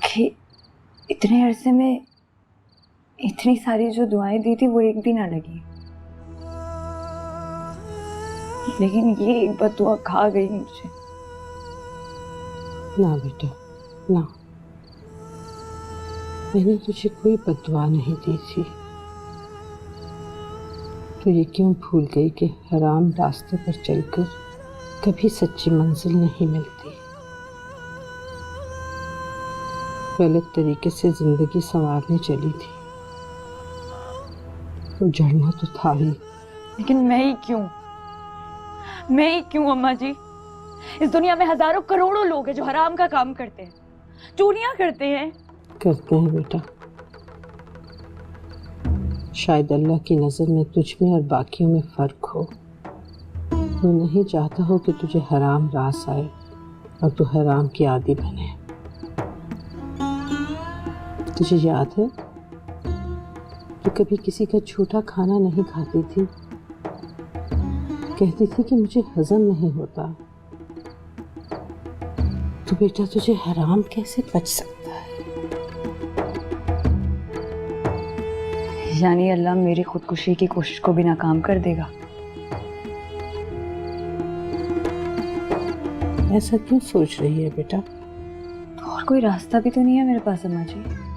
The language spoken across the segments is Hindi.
कि इतने अरसे में इतनी सारी जो दुआएं दी थी वो एक भी ना लगी, लेकिन ये एक बददुआ खा गई मुझे। ना बेटा ना, मैंने तुझे कोई बददुआ नहीं दी थी। तो ये क्यों भूल गई कि हराम रास्ते पर चलकर कभी सच्ची मंजिल नहीं मिलती। गलत तरीके से जिंदगी संवारने चली थी तो जड़ना तो था ही। लेकिन मैं ही क्यों अम्मा जी? इस दुनिया में हजारों करोड़ों लोग हैं जो हराम का काम करते हैं, चोरियां करते हैं बेटा। शायद अल्लाह की नजर में तुझ में और बाकियों में फर्क हो। वो नहीं चाहता हो कि तुझे हराम रास आए और तू हराम की आदी बने। तुझे याद है तू कभी किसी का झूठा खाना नहीं खाती थी, कहती थी कि मुझे हजम नहीं होता। तो बेटा तुझे हराम कैसे पच सकता है? यानी अल्लाह मेरी खुदकुशी की कोशिश को भी नाकाम कर देगा? ऐसा क्यों सोच रही है बेटा? तो और कोई रास्ता भी तो नहीं है मेरे पास अम्मा जी।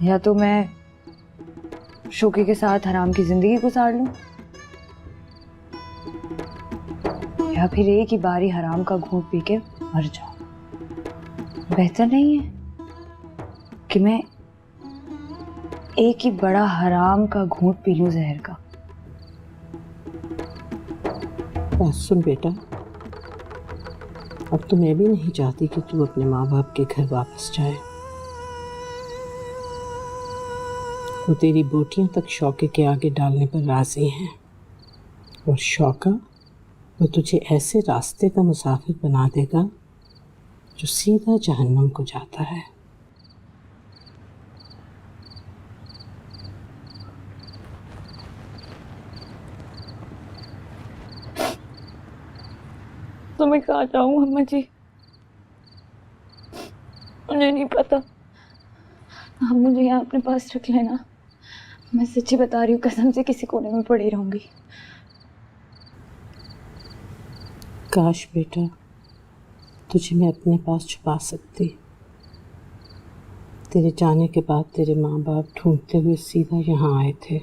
या तो मैं शोकी के साथ हराम की जिंदगी गुजार लूं, या फिर एक ही बारी हराम का घूंट पी के मर जाऊं। बेहतर नहीं है कि मैं एक ही बड़ा हराम का घूंट पी लूं जहर का? बात सुन बेटा, अब तो मैं भी नहीं चाहती कि तू अपने माँ बाप के घर वापस जाए। वो तेरी बोटियां तक शौके के आगे डालने पर राजी हैं, और शौका वो तुझे ऐसे रास्ते का मुसाफिर बना देगा जो सीधा जहन्नम को जाता है। तो मैं कहाँ जाऊँ अम्मा जी? मुझे नहीं पता। आप मुझे यहाँ अपने पास रख लेना। मैं सच्ची बता रही हूँ, कसम से किसी कोने में पड़ी रहूंगी। काश बेटा तुझे मैं अपने पास छुपा सकती। तेरे जाने के बाद तेरे माँ बाप ढूंढते हुए सीधा यहाँ आए थे।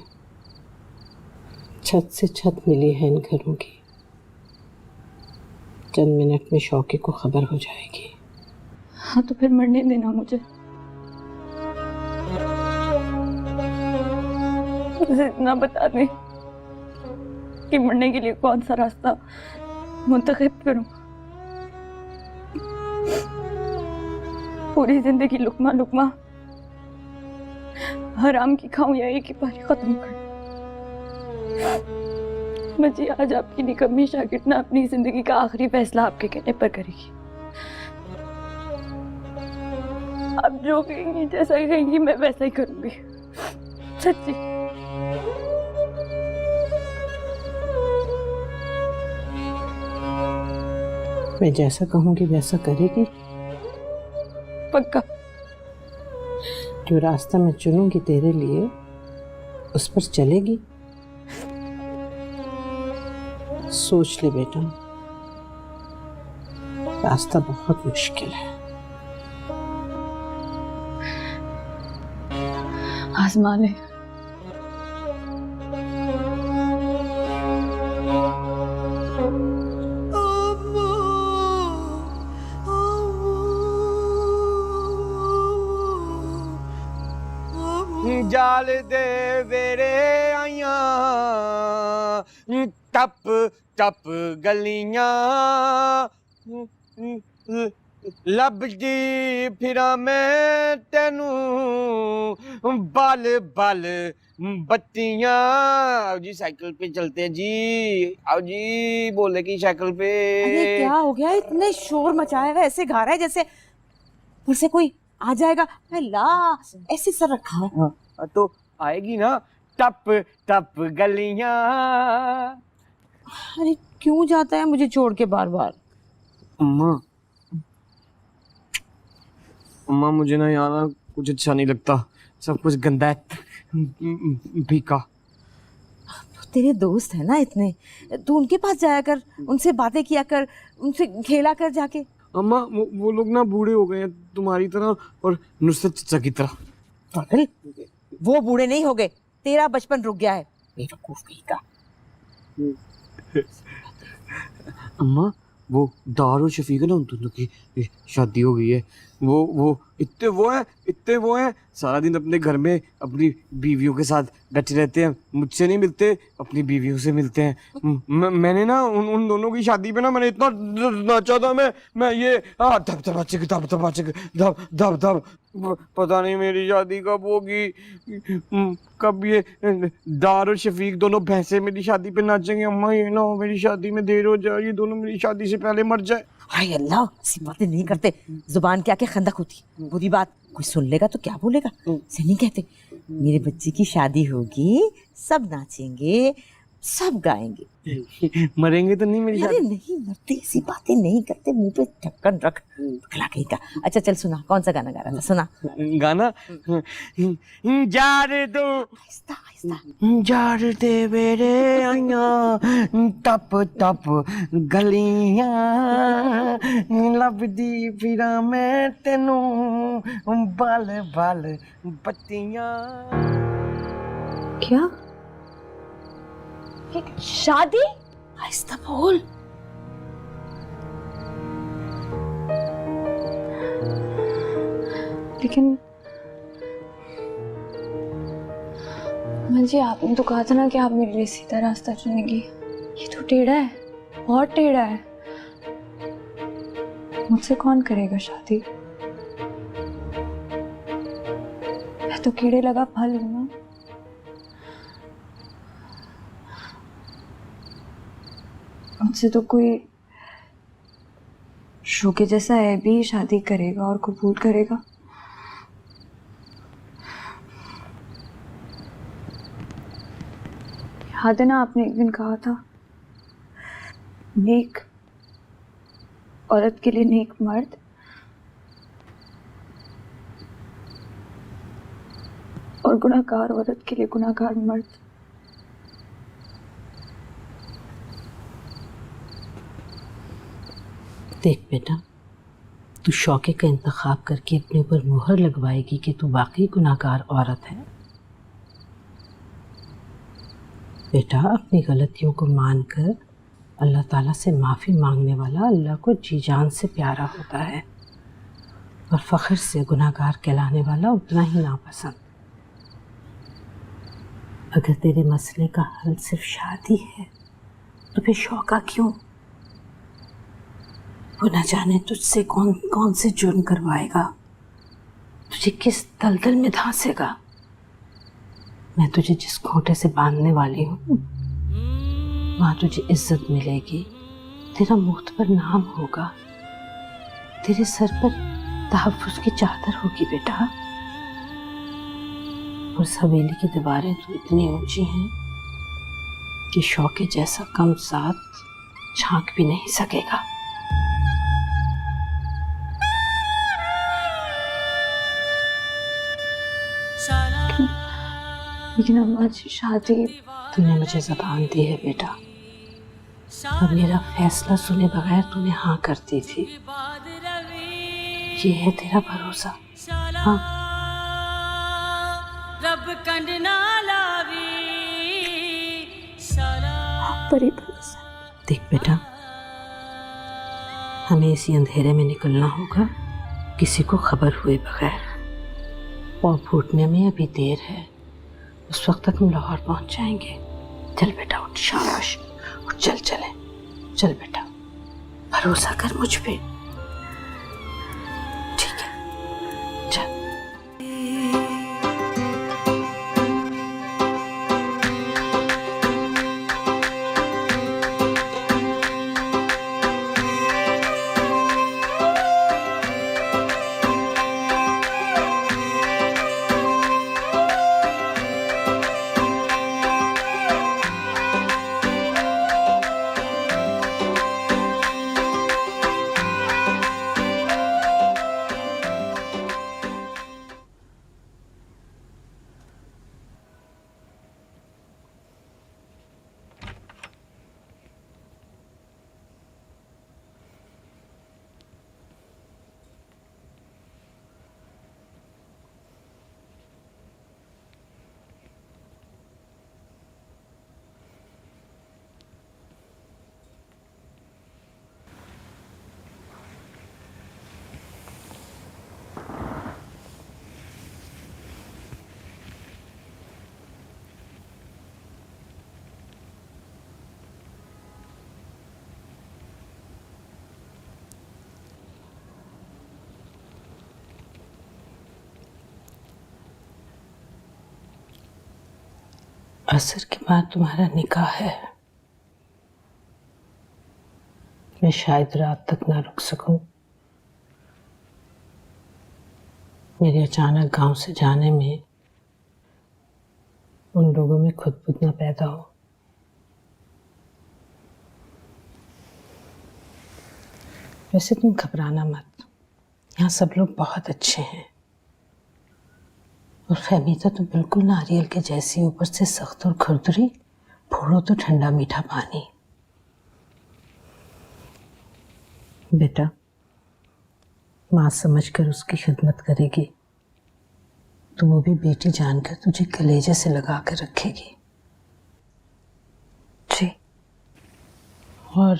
छत से छत मिली है इन घरों की। चंद मिनट में शौके को खबर हो जाएगी। हाँ तो फिर मरने देना मुझे। मुझे इतना बता दे कि मरने के लिए कौन सा रास्ता मुंतखब करूं। पूरी जिंदगी लुकमा लुकमा हराम की खाऊं या एक ही बारी खत्म कर? मुझे आज आपकी निकम्मी शागिर्द ना अपनी जिंदगी का आखिरी फैसला आपके कहने पर करेगी। आप जो कहेंगी, जैसा कहेंगी, मैं वैसा ही करूंगी। सच्ची। मैं जैसा कहूँगी वैसा करेगी? पक्का। जो रास्ता मैं चुनूंगी तेरे लिए उस पर चलेगी? सोच ले बेटा, रास्ता बहुत मुश्किल है। आजमा ले। जाल दे वेरे आइया टप टप गलियां लभदी फिरा मैं तेनू बल बल बत्तियां। आओ जी साइकिल पे चलते हैं जी। आओ जी बोले की साइकिल पे। अरे क्या हो गया, इतने शोर मचाया हुआ, ऐसे गा रहा है जैसे फिर से कोई आ जाएगा। अल्लाह, ऐसे सर रखा है। तो आएगी ना टप टप गलियां। अरे क्यों जाता है मुझे छोड़ के बार बार? अम्मा अम्मा मुझे ना यहाँ ना कुछ अच्छा नहीं लगता, सब कुछ गंदा है, फीका। तेरे दोस्त है ना इतने, तू उनके पास जाया कर, उनसे बातें किया कर, उनसे खेला कर जाके। अम्मा वो लोग ना बूढ़े हो गए हैं तुम्हारी तरह और नुसरत चचा की तरह। पागल, वो बूढ़े नहीं हो गए, तेरा बचपन रुक गया है बेवकूफ कहीं का। अम्मा वो दार और शफीक है ना, उन दोनों की शादी हो गई है। वो इतने वो हैं सारा दिन अपने घर में अपनी बीवियों के साथ बैठे रहते हैं, मुझसे नहीं मिलते, अपनी बीवियों से मिलते हैं। मैंने ना उन दोनों की शादी पे ना मैंने इतना नाचा था, मैं ये धब धब चिक धब धब चिक धब धब धब। पता नहीं मेरी शादी कब होगी, कब ये दार और शफीक दोनों भैंसे मेरी शादी पे नाचेंगे। अम्मा ये ना हो मेरी शादी में देर हो जाए, ये दोनों मेरी शादी से पहले मर जाए। हाय अल्लाह, ऐसी बातें नहीं करते, जुबान क्या के खंदक होती, बुरी बात कोई सुन लेगा तो क्या बोलेगा, से नहीं कहते। मेरे बच्चे की शादी होगी, सब नाचेंगे, सब गाएंगे। मरेंगे तो नहीं मेरी अरे शादी? नहीं मरते, ऐसी बातें नहीं करते, मुंह पे ढक्कन रख, पगला कहीं का। अच्छा चल सुना, कौन सा गाना गा रहा था, सुना। गाना जार दो आहिस्ता आहिस्ता। जार दे मेरे आइया टप टप गलियां लभदी फिरा मैं तेनू बल बल बत्तियां। क्या? ये शादी? आहिस्ता बोल। लेकिन जी आपने तो कहा था ना कि आप मेरे लिए सीधा रास्ता चुनेंगी, ये तो टेढ़ा है, बहुत टेढ़ा है। मुझसे कौन करेगा शादी? मैं तो कीड़े लगा फल हूं ना। मुझसे तो कोई शो के जैसा है भी शादी करेगा और कबूल करेगा। याद है ना आपने एक दिन कहा था, नेक औरत के लिए नेक मर्द और गुनाहगार औरत के लिए गुनाहगार मर्द। देख बेटा, तू शौके का इंतखाब करके अपने ऊपर मुहर लगवाएगी कि तू वाकई गुनाहगार औरत है। बेटा, अपनी गलतियों को मानकर अल्लाह ताला से माफ़ी मांगने वाला अल्लाह को जी जान से प्यारा होता है, और फ़ख्र से गुनाहगार कहलाने वाला उतना ही नापसंद। अगर तेरे मसले का हल सिर्फ शादी है तो फिर शौका क्यों? वो न जाने तुझसे कौन कौन से जुर्म करवाएगा, तुझे किस दलदल में धांसेगा। मैं तुझे जिस खोटे से बांधने वाली हूँ वहाँ तुझे इज्जत मिलेगी, तेरा मुख्तबर नाम होगा, तेरे सर पर तहफ़्फ़ुज़ की चादर होगी बेटा। और उस हवेली की दीवारें तो इतनी ऊंची हैं कि शौके जैसा कम साथ झांक भी नहीं सकेगा। लेकिन अम्मा जी शादी, तूने मुझे ज़बान दी है बेटा, और मेरा फैसला सुने बगैर तूने हाँ करती थी। ये है तेरा भरोसा? हाँ। पर ही भरोसा। देख बेटा, हमें इसी अंधेरे में निकलना होगा किसी को खबर हुए बगैर। पाँव फूटने में अभी देर है, उस वक्त तक हम लाहौर पहुंच जाएंगे। चल बेटा उठ, शाबाश उठ, चल चले, चल बेटा, भरोसा कर मुझ पे, ठीक है, चल। असर के बाद तुम्हारा निकाह है। मैं शायद रात तक ना रुक सकूं। मेरे अचानक गांव से जाने में उन लोगों में खुद ना पैदा हो। वैसे तुम घबराना मत, यहाँ सब लोग बहुत अच्छे हैं। और फहमीदा तो बिल्कुल नारियल के जैसी, ऊपर से सख्त और खुरदरी, फोड़ो तो ठंडा मीठा पानी। बेटा, माँ समझकर उसकी खिदमत करेगी तो वो भी बेटी जानकर तुझे कलेजे से लगा कर रखेगी। जी। और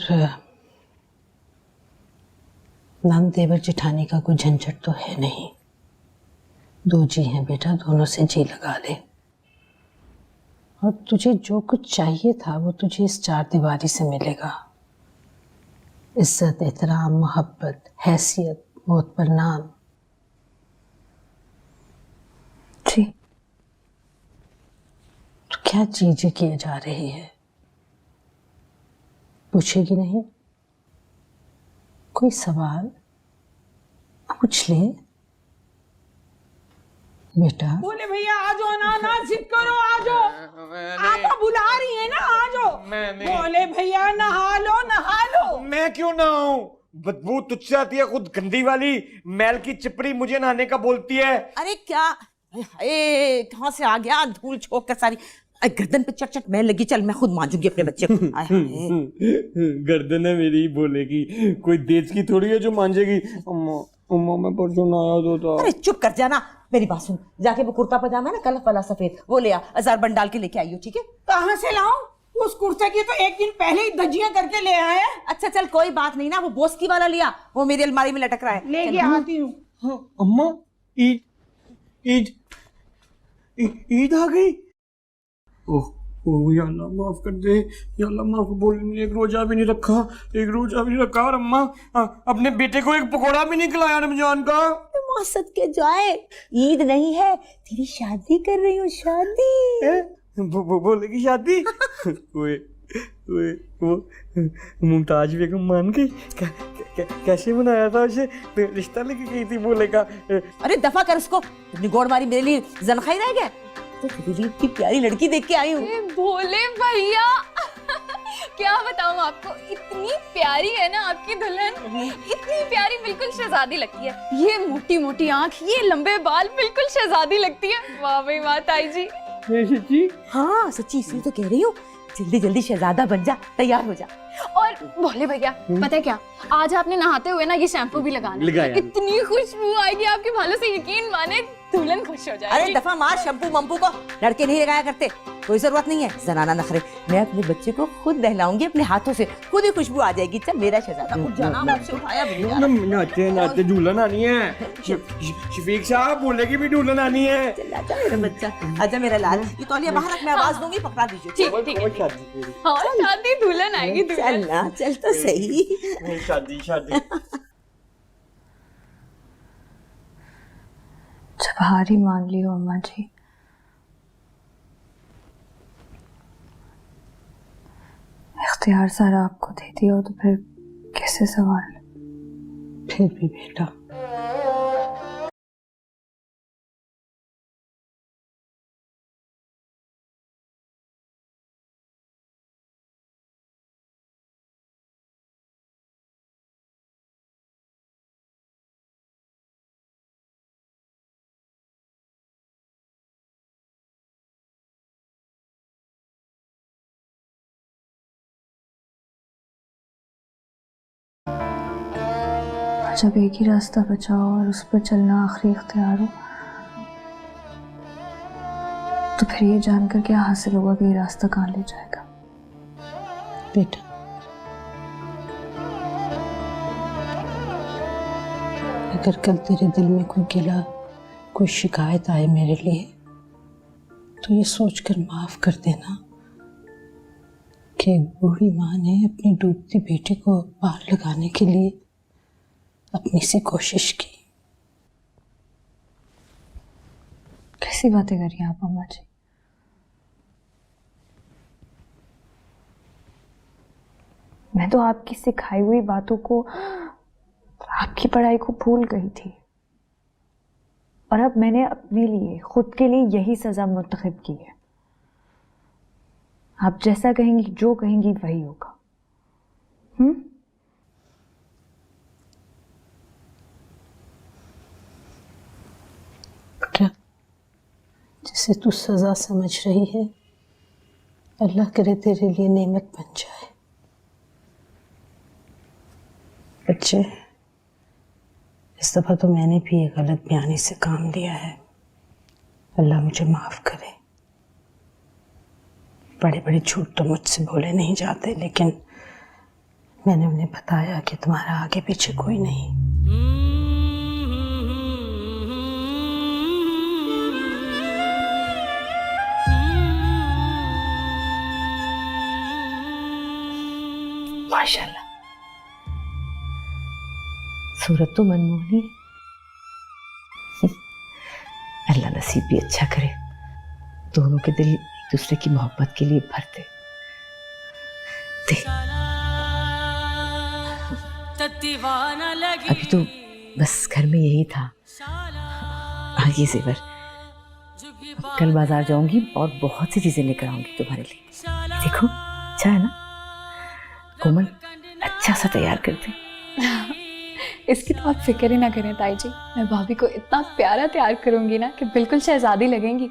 नंद देवर जेठानी का कोई झंझट तो है नहीं। 2 जी हैं बेटा, दोनों से जी लगा ले। और तुझे जो कुछ चाहिए था वो तुझे इस 4 दीवारी से मिलेगा। इज्जत, एहतराम, मोहब्बत, हैसियत, मौत पर नाम। जी। तो क्या चीजें किए जा रही है? पूछेगी नहीं? कोई सवाल पूछ ले बेटा। बोले भैया आ जाओ ना, ना जिद करो, आ जाओ। आपा बुला रही है ना, आ जाओ। बोले भैया नहा लो। मैं क्यों ना आऊं? बदबू तुझसे आती है खुद गंदी वाली, मैल की चिपड़ी मुझे नहाने का बोलती है। अरे क्या, कहाँ से आ गया, धूल छोक कर सारी गर्दन पे चट मैल लगी। चल मैं खुद मांजूंगी अपने बच्चे को। आय हाय। गर्दन है मेरी बोलेगी, कोई देश की थोड़ी है जो मांझेगी। अम्मा अम्मा मैं परसों नहाया तो था। अरे चुप कर जाना, मेरी बात सुन, जाके वो कुर्ता पजामा है ना कलफ वाला सफेद, वो ले आ, 1000 बन डाल के लेके आई हो, ठीक है? कहाँ से लाऊं? उस कुर्ते की तो एक दिन पहले ही धज्जियां करके ले आए हैं। अच्छा चल कोई बात नहीं ना, वो बोस्की वाला लिया, वो मेरी अलमारी में लटक रहा है। लेके चल, आती हूँ। हाँ, अम्मा ईद ईद ईद आ गई। ओह ओह या अल्लाह माफ कर दे, या अल्लाह माफ बोल। एक रोजा भी नहीं रखा और अम्मा अपने बेटे को एक पकोड़ा भी नहीं खिलाया रमजान का। मौसद के जाए, ईद नहीं है, तेरी शादी कर रही हूँ, शादी। बोलेगी शादी। ओए ओए वो मुमताज बेगम मान गई। कैसे बनाया था उसे, रिश्ता लेके गई थी बोलेगा। अरे दफा कर उसको, अपनी गोड़ मारी मेरे लिए जनखाई रह गया। तो तेरे लिए इतनी प्यारी लड़की देख के आई हूँ। भोले भैया क्या बताऊं आपको, इतनी प्यारी है ना आपकी दुल्हन, इतनी प्यारी, बिल्कुल शहजादी लगती है। ये मोटी मोटी आंख, ये लंबे बाल, बिल्कुल शहजादी लगती है। वाह भाई वाह ताई जी। सच्ची? हाँ सच्ची, इसलिए तो कह रही हूँ, जल्दी जल्दी शहजादा बन जा, तैयार हो जा। और भोले भैया पता है क्या, आज आपने नहाते हुए ना ये शैम्पू भी लगाया, इतनी खुशबू आएगी आपके बालों से, यकीन माने दुल्हन खुश हो जाएगी। अरे दफा मार शैम्पू मम्पू को, लड़के नहीं लगाया करते, कोई जरूरत नहीं है। जनाना नखरे, मैं अपने बच्चे को खुद नहलाऊंगी अपने हाथों से, खुद ही खुशबू आ जाएगी। चल मेरा शहजादा उठ जाना, मुझसे उठाया भी नहीं। नाचे दुल्हन आनी है। शफीक साहब बोलेगी भी दुल्हन आनी है। चल आजा मेरा बच्चा, आजा मेरा लाल। ये तौलिया बाहर रख, मैं आवाज दूंगी, पकड़ा दीजिए। ठीक है। हाँ शादी दुल्हन आएगी, चल ना, चल तो सही। शादी जब हार ही मान ली हो अम्मा जी, इख्तियार सारा आपको दे दिया हो तो फिर कैसे सवाल? फिर भी बेटा, जब एक ही रास्ता बचा हो और उस पर चलना आखिरी इख्तियार हो, तो फिर ये जानकर क्या हासिल होगा कि ये रास्ता कहाँ ले जाएगा? बेटा अगर कल तेरे दिल में कोई गिला, कोई शिकायत आए मेरे लिए, तो ये सोचकर माफ कर देना कि बूढ़ी माँ ने अपनी डूबती बेटी को पार लगाने के लिए अपनी सी कोशिश की। कैसी बातें कर रही हैं आप अम्मा जी? मैं तो आपकी सिखाई हुई बातों को, आपकी पढ़ाई को भूल गई थी, और अब मैंने अपने लिए, खुद के लिए यही सजा मुंतखब की है। आप जैसा कहेंगी, जो कहेंगी वही होगा। बेटा, जिसे तू सजा समझ रही है, अल्लाह करे तेरे लिए नेमत बन जाए। बच्चे, इस दफा तो मैंने भी एक गलत बयानी से काम लिया है, अल्लाह मुझे माफ करे। बड़े बड़े झूठ तो मुझसे बोले नहीं जाते, लेकिन मैंने उन्हें बताया कि तुम्हारा आगे पीछे कोई नहीं। माशाल्लाह, सूरत तो मनमोहनी है। अल्लाह नसीब भी अच्छा करे, दोनों के दिल एक दूसरे की मोहब्बत के लिए भरते। अभी तो बस घर में यही था, आगे जेवर। कल बाजार जाऊंगी और बहुत सी चीजें लेकर आऊंगी तुम्हारे लिए। देखो, अच्छा है ना? कोमल अच्छा सा तैयार कर दे। इसकी तो आप फिक्र ही ना करें ताई जी, मैं भाभी को इतना प्यारा तैयार करूंगी ना कि बिल्कुल शहजादी लगेंगी।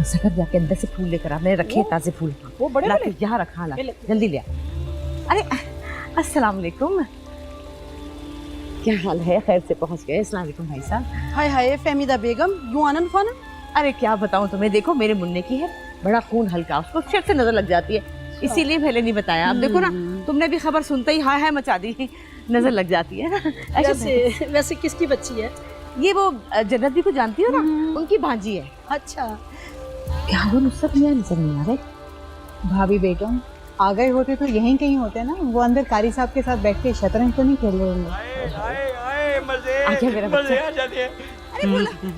सकर जाके अंदर से फूल लेकर आ, मैंने रखे ताजे फूल। वो बड़े बड़े यहाँ रखा, ला जल्दी ले आ। अरे अस्सलाम वालेकुम, क्या हाल है? खैर से पहुंच गए। अस्सलाम वालेकुम भाई साहब। हाय हाय फहमीदा बेगम, यूं आनंद फानन। अरे क्या बताऊं तुम्हें, देखो मेरे मुन्ने की है, बड़ा खून हल्का, उसको शर्ट से नजर लग जाती है, इसीलिए पहले नहीं बताया। अब देखो ना, तुमने भी खबर सुनते ही हाय हाय मचा दी, नजर लग जाती है ना। वैसे किसकी बच्ची है? ये वो जन्नत भी को जानती हो ना, उनकी भांजी है। अच्छा, क्या वो नुसरत मियां नजर नहीं आ रहे? भाभी बेगम आ गए होते तो यहीं कहीं होते ना, वो अंदर कारी साहब के साथ बैठ के शतरंज तो नहीं खेल रहे होंगे। आ गया मेरा मजे बच्चा। आ जाते हैं।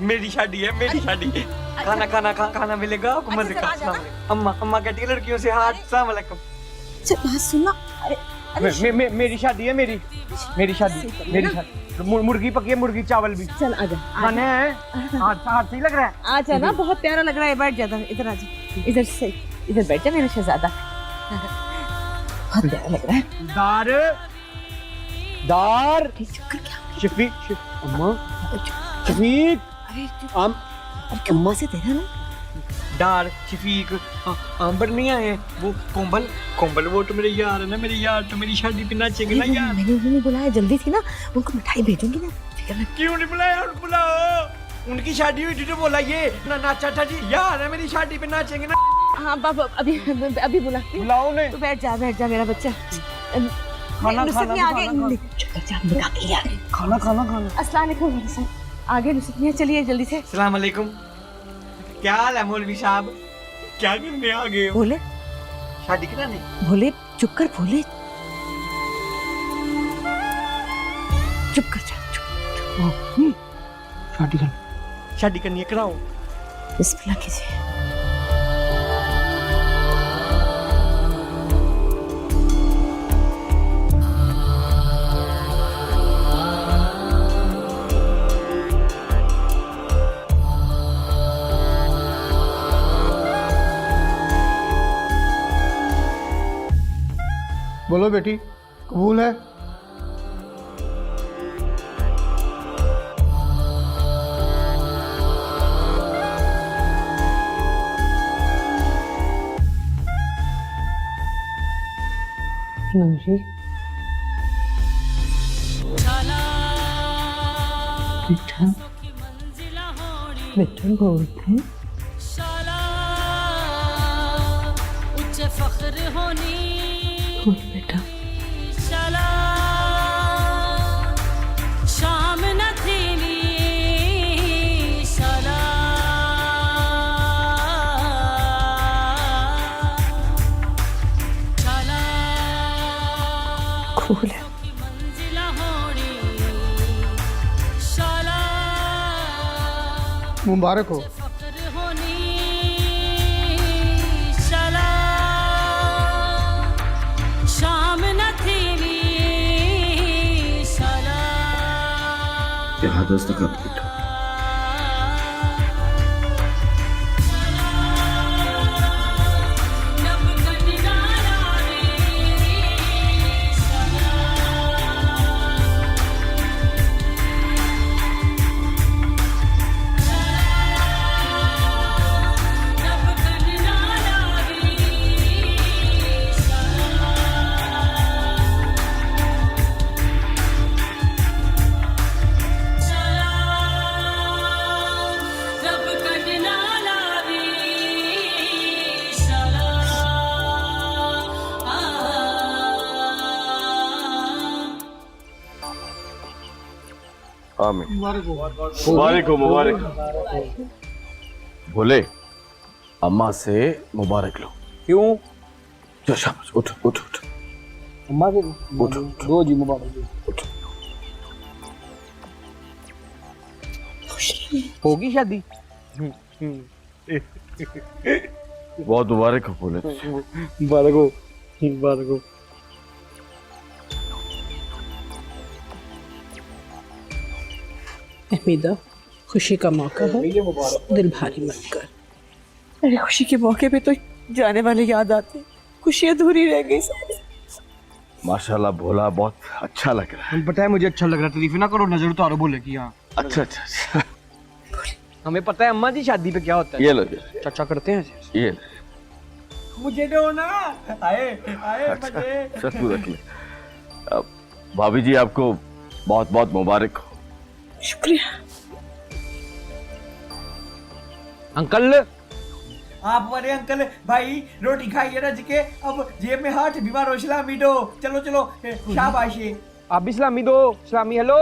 मेरी शादी है, मेरी शादी। खाना मिलेगा आपको, मजे का। अम्मा कहती है लड़कियों से हाथ। अस्सलाम वालेकुम। बात सुनना। मेरी शादी है, मेरी शादी। मुर्गी पकी है, मुर्गी चावल भी। चल आजा, खाने हैं। हाथ सही लग रहा है। आजा ना, बहुत प्यारा लग रहा है। बैठ जा, इधर आजा, इधर से इधर बैठ जा मेरा शहजादा। बहुत प्यारा लग रहा है। दार चक्कर क्या? शफीक, अम्मा शफीक, अरे अरे अम्मा से तेरा ना दार शफीक, आंबर नहीं आए हैं। वो कोमल वो तो मेरे यार है ना, मेरे यार तो मेरी शादी पे नाचेंगे ना यार। मैंने उन्हें नहीं बुलाया, जल्दी थी ना, उनको मिठाई भेजूंगी ना, फिक्र मत। क्यों नहीं बुलाया? उनको बुलाओ, उनकी शादी हुई थी तो बोला ये ना नाचा था जी, यार है मेरी शादी पे नाचेंगे ना। हाँ बाबा, अभी बुलाती हूँ। बुलाओ ने। तो बैठ जा मेरा बच्चा। खाना नुसरत खाना ने आगे निकाल के लिया। खाना अस्सलाम वालेकुम सर, आगे नुसरत ने, चलिए जल्दी से। अस्सलाम वालेकुम। क्या हाल है मौलवी साहब? क्या करने आ गए हो? बोले शादी कराने? भोले, चुप कर भोले, चुप कर जा, चुप। शादी करनी है, कराओ। बिस्मिल्लाह कीजिए। बोलो बेटी, कबूल है? नूरी, बेटा बेटा बोलते बोल बेटा। कूल है। मुबारक हो। यहाँ दस्तखत लिखा। आमीन। मुबारक हो, मुबारक हो। बोले अम्मा से मुबारक लो। क्यों? जो शाबाश, उठो उठो उठो। अम्मा के उठो दो जी मुबारक दो। उठो। होगी शादी? बहुत मुबारक हो बोले। मुबारक हो, मुबारक हो। हमीदा, खुशी का मौका है, दिल भारी मत कर। अरे खुशी के मौके पे तो जाने वाले याद आते, खुशी अधूरी रह गई सारी। माशाल्लाह भोला, बहुत अच्छा लग रहा है। पता है मुझे अच्छा लग रहा है, तारीफ ना करो, नजर उतारो बोले कि हाँ। अच्छा अच्छा अच्छा। हमें पता है अम्मा जी शादी पे क्या होता है। ये लो चाचा करते हैं ये लो। मुझे दो ना। आए आए अच्छा, अच्छा तू रख ले। अब भाभी जी आपको बहुत बहुत मुबारक हो। शुक्रिया। अंकल, आप बड़े अंकल भाई रोटी खाइए ना जिके, अब जेब में हाथ बीमार हो। सलामी दो, चलो चलो शाबाश। आप भी सलामी दो। सलामी। हेलो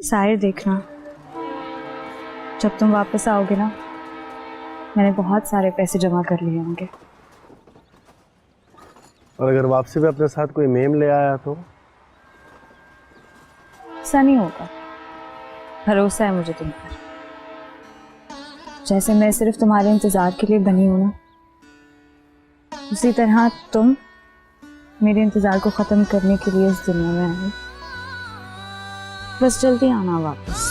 साहिर, देखना जब तुम वापस आओगे ना, मैंने बहुत सारे पैसे जमा कर लिए होंगे। और अगर वापसी में अपने साथ कोई मेम ले आया तो? ऐसा नहीं होगा, भरोसा है मुझे तुम पर। जैसे मैं सिर्फ तुम्हारे इंतजार के लिए बनी हूं ना, उसी तरह तुम मेरे इंतजार को खत्म करने के लिए इस दुनिया में आई। बस जल्दी आना वापस।